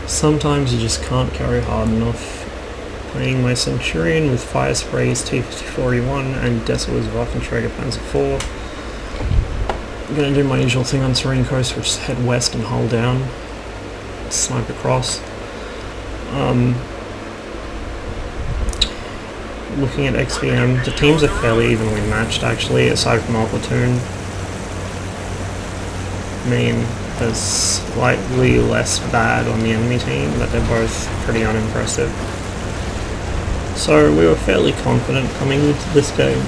Sometimes you just can't carry hard enough. Playing my Centurion with Fire Spray's T-54E1 and Deso's Waffenträger Panzer IV. I'm going to do my usual thing on Serene Coast, which is head west and hull down. Snipe across. Looking at XVM, the teams are fairly evenly matched actually, aside from our platoon. I mean, there's slightly less bad on the enemy team, but they're both pretty unimpressive. So we were fairly confident coming into this game,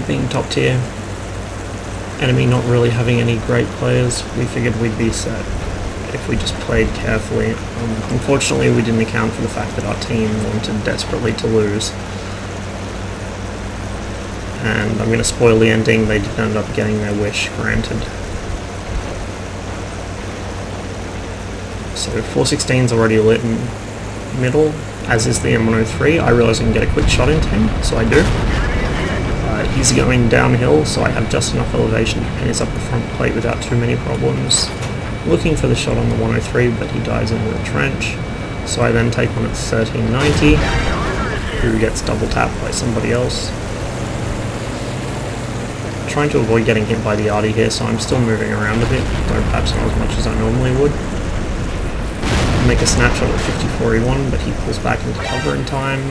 being top tier. Enemy not really having any great players, we figured we'd be set if we just played carefully. Unfortunately, we didn't account for the fact that our team wanted desperately to lose. And I'm going to spoil the ending, they did end up getting their wish granted. So 416's already lit in middle, as is the M103. I realise I can get a quick shot into him, so I do. He's going downhill, so I have just enough elevation to pace up the front plate without too many problems. Looking for the shot on the 103, but he dives into the trench. So I then take one at 1390, who gets double tapped by somebody else. Trying to avoid getting hit by the arty here, so I'm still moving around a bit, though perhaps not as much as I normally would. Make a snapshot at 54E1, but he pulls back into cover in time.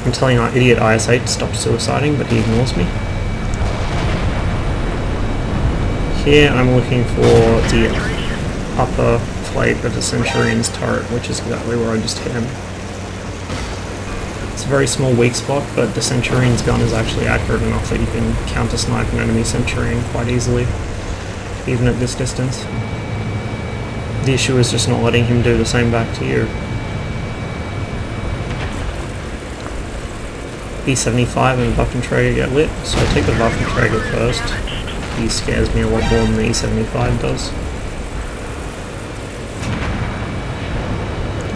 I'm telling our idiot IS-8 to stop suiciding, but he ignores me. Here I'm looking for the upper plate of the Centurion's turret, which is exactly where I just hit him. It's a very small weak spot, but the Centurion's gun is actually accurate enough that you can counter-snipe an enemy Centurion quite easily, even at this distance. The issue is just not letting him do the same back to you. E75 and Waffenträger get lit, so I take the Waffenträger first. He scares me a lot more than the E75 does.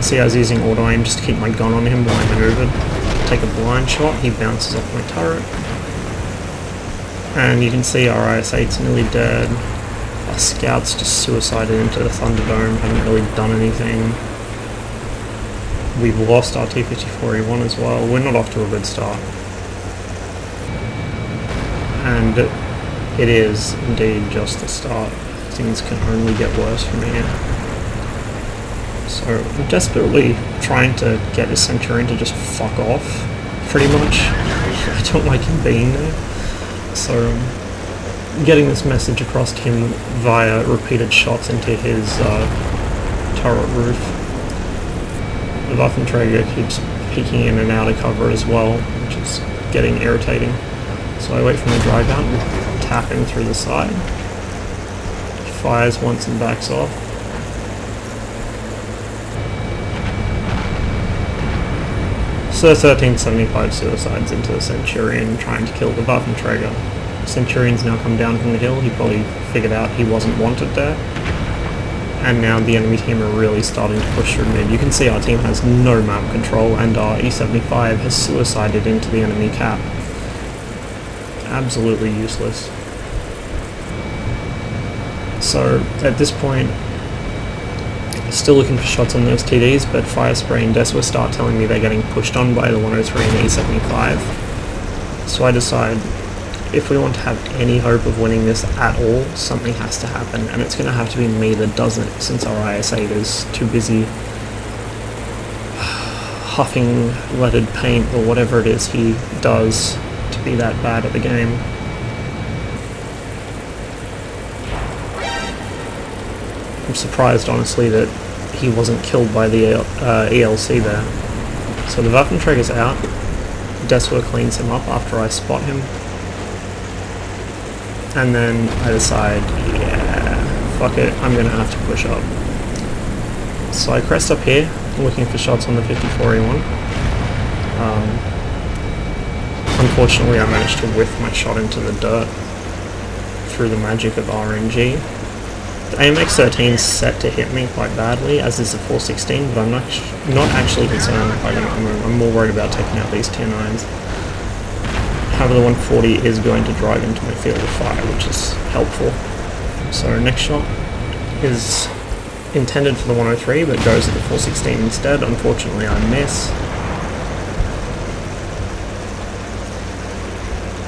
See, I was using auto aim just to keep my gun on him while I maneuvered. Take a blind shot, he bounces off my turret. And you can see our IS-8's nearly dead. Our scouts just suicided into the Thunderdome, haven't really done anything. We've lost our T-54E1 as well. We're not off to a good start. And it is indeed just the start. Things can only get worse from here. So I'm desperately trying to get this Centurion to just fuck off, pretty much. I don't like him being there. So getting this message across to him via repeated shots into his turret roof. The Waffenträger keeps peeking in and out of cover as well, which is getting irritating. So I wait for him to drive out and tap him through the side. He fires once and backs off. So 1375 suicides into the Centurion, trying to kill the Waffenträger. Centurion's now come down from the hill, he probably figured out he wasn't wanted there. And now the enemy team are really starting to push through mid. You can see our team has no map control, and our E75 has suicided into the enemy cap. Absolutely useless. So at this point, still looking for shots on those TDs, but Fire Spray and Deso start telling me they're getting pushed on by the 103 and E75. So I decide, if we want to have any hope of winning this at all, something has to happen, and it's going to have to be me that does it, since our IS-8 is too busy huffing leaded paint or whatever it is he does to be that bad at the game. I'm surprised, honestly, that he wasn't killed by the ELC there. So the Waffenträger's out. Deso cleans him up after I spot him. And then I decide, yeah, fuck it, I'm gonna have to push up. So I crest up here, looking for shots on the 54E1. Unfortunately, I managed to whiff my shot into the dirt through the magic of RNG. The AMX-13 is set to hit me quite badly, as is the 416, but I'm not actually concerned by them. I'm more worried about taking out these tier 9s. However, the 140 is going to drive into my field of fire, which is helpful. So next shot, is intended for the 103 but goes at the 416 instead. Unfortunately I miss.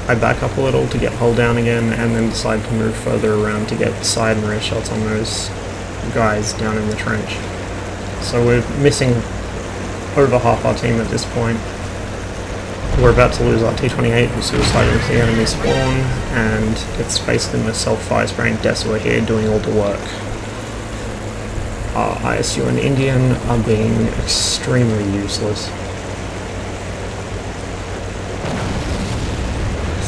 I back up a little to get hull down again and then decide to move further around to get side and rear shots on those guys down in the trench. So we're missing over half our team at this point. We're about to lose our T-28 who's suiciding into the enemy spawn, and it's basically myself, Fire Spraying Deso here doing all the work. ISU and Indian are being extremely useless.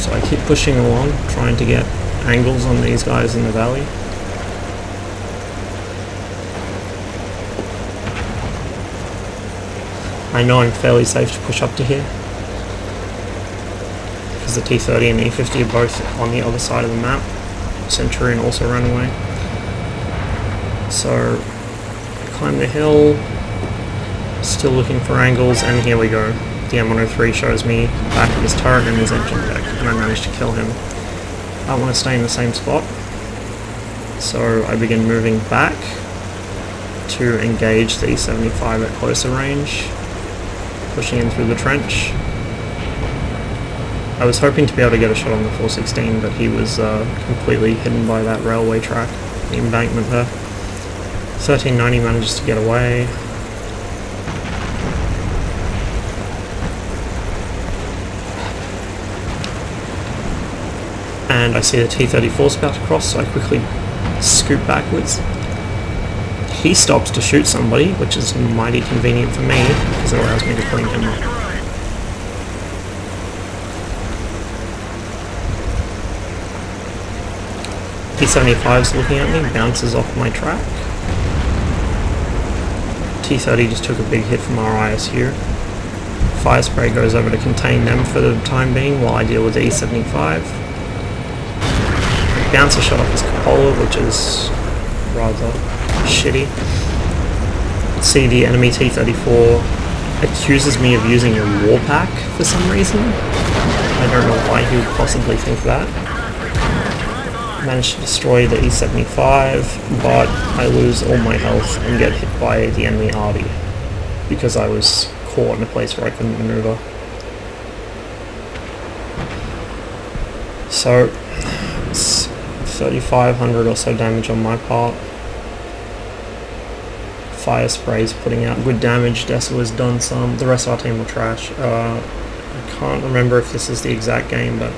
So I keep pushing along, trying to get angles on these guys in the valley. I know I'm fairly safe to push up to here, because the T-30 and E-50 are both on the other side of the map. Centurion also ran away. So I climb the hill, still looking for angles, and here we go. The M103 shows me back at his turret and his engine deck, and I managed to kill him. I want to stay in the same spot, so I begin moving back to engage the E-75 at closer range, pushing in through the trench. I was hoping to be able to get a shot on the 416, but he was completely hidden by that railway track, the embankment there. 1390 manages to get away. And I see the T-34 about to cross, so I quickly scoot backwards. He stops to shoot somebody, which is mighty convenient for me, because it allows me to clean him up. T-75's looking at me, bounces off my track. T-30 just took a big hit from our ISU. Fire Spray goes over to contain them for the time being while I deal with the E-75. Bounce a shot off his cupola, which is rather shitty. See, the enemy T-34 accuses me of using a war pack for some reason. I don't know why he would possibly think that. Managed to destroy the E-75, but I lose all my health and get hit by the enemy Arty because I was caught in a place where I couldn't maneuver. So it's 3,500 or so damage on my part. Fire Spray's putting out good damage. Deso has done some. The rest of our team were trash. I can't remember if this is the exact game, but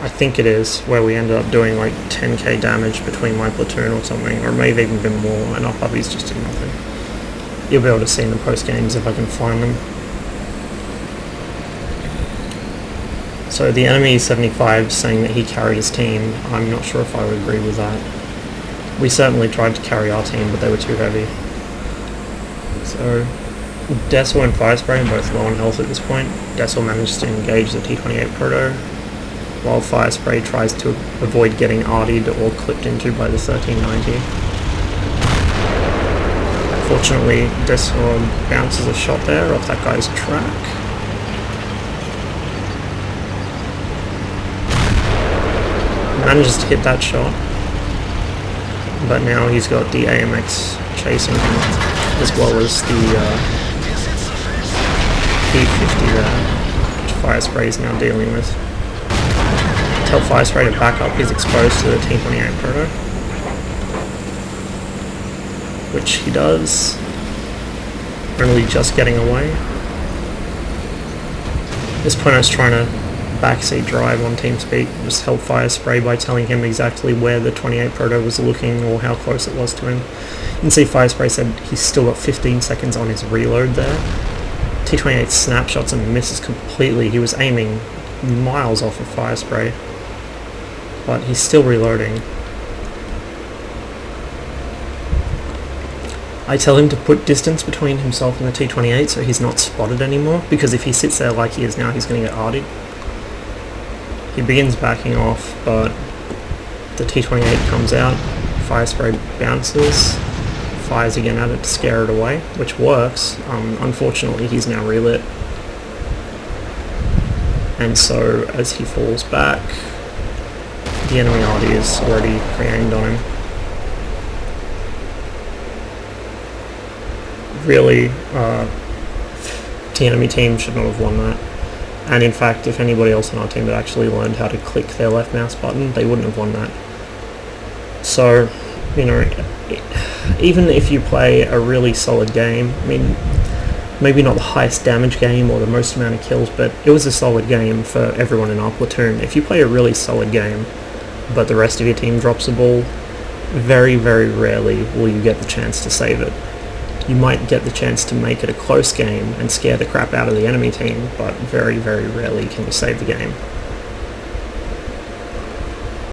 I think it is, where we ended up doing like 10k damage between my platoon or something, or it may have even been more, and our puppies just did nothing. You'll be able to see in the post games if I can find them. So the enemy 75 saying that he carried his team, I'm not sure if I would agree with that. We certainly tried to carry our team, but they were too heavy. So Deso and Fire Spray are both low on health at this point. Deso manages to engage the T-28 Proto, while Fire Spray tries to avoid getting artied or clipped into by the 1390. Fortunately, Deso bounces a shot there off that guy's track. Manages to hit that shot, but now he's got the AMX chasing him, as well as the P50 there, which Fire Spray is now dealing with. Tell Fire Spray to back up, he's exposed to the T-28 Proto, which he does, only just getting away. At this point I was trying to backseat drive on TeamSpeak, just help Fire Spray by telling him exactly where the 28 Proto was looking or how close it was to him. You can see Fire Spray said he's still got 15 seconds on his reload there. T-28 snapshots and misses completely. He was aiming miles off of Fire Spray, but he's still reloading. I tell him to put distance between himself and the T-28 so he's not spotted anymore, because if he sits there like he is now, he's going to get artied. He begins backing off, but the T-28 comes out, Fire Spray bounces, fires again at it to scare it away, which works. Unfortunately, he's now relit. And so, as he falls back, the enemy arty is already pre-aimed on him. really, the enemy team should not have won that. And in fact, if anybody else on our team had actually learned how to click their left mouse button, they wouldn't have won that. So, you know, even if you play a really solid game, I mean, maybe not the highest damage game or the most amount of kills, but it was a solid game for everyone in our platoon. If you play a really solid game, but the rest of your team drops the ball, very, very rarely will you get the chance to save it. You might get the chance to make it a close game and scare the crap out of the enemy team, but very, very rarely can you save the game.